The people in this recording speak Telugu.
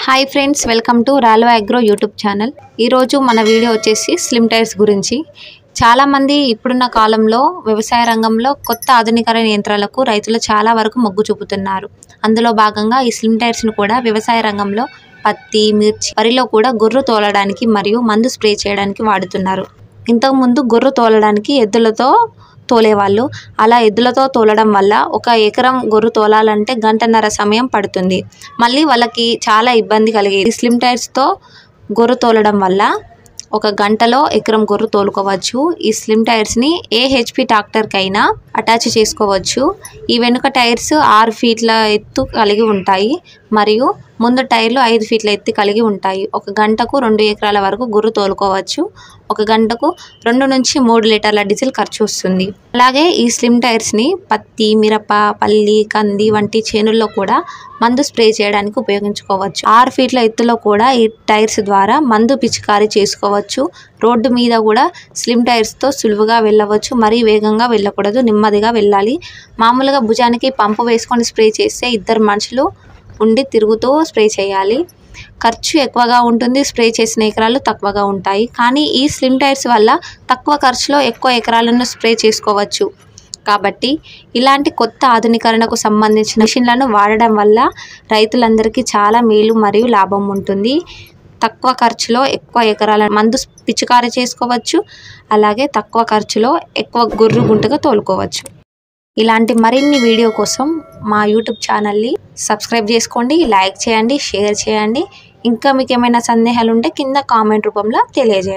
హాయ్ ఫ్రెండ్స్, వెల్కమ్ టు రాలో అగ్రో యూట్యూబ్ ఛానల్. ఈరోజు మన వీడియో వచ్చేసి స్లిమ్ టైర్స్ గురించి. చాలామంది ఇప్పుడున్న కాలంలో వ్యవసాయ రంగంలో కొత్త ఆధునికమైన యంత్రాలకు రైతులు చాలా వరకు మొగ్గు చూపుతున్నారు. అందులో భాగంగా ఈ స్లిమ్ టైర్స్ను కూడా వ్యవసాయ రంగంలో పత్తి, మిర్చి, వరిలో కూడా గొర్రు తోలడానికి మరియు మందు స్ప్రే చేయడానికి వాడుతున్నారు. ఇంతకుముందు గొర్రు తోలడానికి ఎద్దులతో తోలేవాళ్ళు. అలా ఎద్దులతో తోలడం వల్ల 1 ఎకరం గొర్రు తోలాలంటే గంటన్నర సమయం పడుతుంది. మళ్ళీ వాళ్ళకి చాలా ఇబ్బంది కలిగేది. స్లిమ్ టైర్స్తో గొర్రు తోలడం వల్ల 1 గంటలో ఎకరం గొర్రు తోలుకోవచ్చు. ఈ స్లిమ్ టైర్స్ని ఏ హెచ్పి ట్రాక్టర్కైనా అటాచ్ చేసుకోవచ్చు. ఈ వెనుక టైర్స్ 6 ఫీట్ల ఎత్తు కలిగి ఉంటాయి మరియు ముందు టైర్లు 5 ఫీట్ల ఎత్తు కలిగి ఉంటాయి. 1 గంటకు 2 ఎకరాల వరకు గొర్రు తోలుకోవచ్చు. 1 గంటకు 2 నుంచి 3 లీటర్ల డీజిల్ ఖర్చు వస్తుంది. అలాగే ఈ స్లిమ్ టైర్స్ని పత్తి, మిరప, పల్లి, కంది వంటి చేనుల్లో కూడా మందు స్ప్రే చేయడానికి ఉపయోగించుకోవచ్చు. 6 ఫీట్ల ఎత్తులో కూడా ఈ టైర్స్ ద్వారా మందు పిచికారీ చేసుకోవచ్చు. రోడ్డు మీద కూడా స్లిమ్ టైర్స్తో సులువుగా వెళ్ళవచ్చు. మరీ వేగంగా వెళ్ళకూడదు, నెమ్మదిగా వెళ్ళాలి. మామూలుగా భుజానికి పంపు వేసుకొని స్ప్రే చేస్తే 2 మనుషులు ఉండి తిరుగుతూ స్ప్రే చేయాలి. ఖర్చు ఎక్కువగా ఉంటుంది, స్ప్రే చేసిన ఎకరాలు తక్కువగా ఉంటాయి. కానీ ఈ స్లిమ్ టైర్స్ వల్ల తక్కువ ఖర్చులో ఎక్కువ ఎకరాలను స్ప్రే చేసుకోవచ్చు. కాబట్టి ఇలాంటి కొత్త ఆధునీకరణకు సంబంధించిన మిషన్లను వాడడం వల్ల రైతులందరికీ చాలా మేలు మరియు లాభం ఉంటుంది. తక్కువ ఖర్చులో ఎక్కువ ఎకరాల మందు పిచికారీ చేసుకోవచ్చు. అలాగే తక్కువ ఖర్చులో ఎక్కువ గొర్రు గుంటగా తోలుకోవచ్చు. ఇలాంటి మరిన్ని వీడియో కోసం మా యూట్యూబ్ ఛానల్ని సబ్స్క్రైబ్ చేసుకోండి, లైక్ చేయండి, షేర్ చేయండి. ఇంకా మీకు ఏమైనా సందేహాలు ఉంటే కింద కామెంట్ రూపంలో తెలియజేయండి.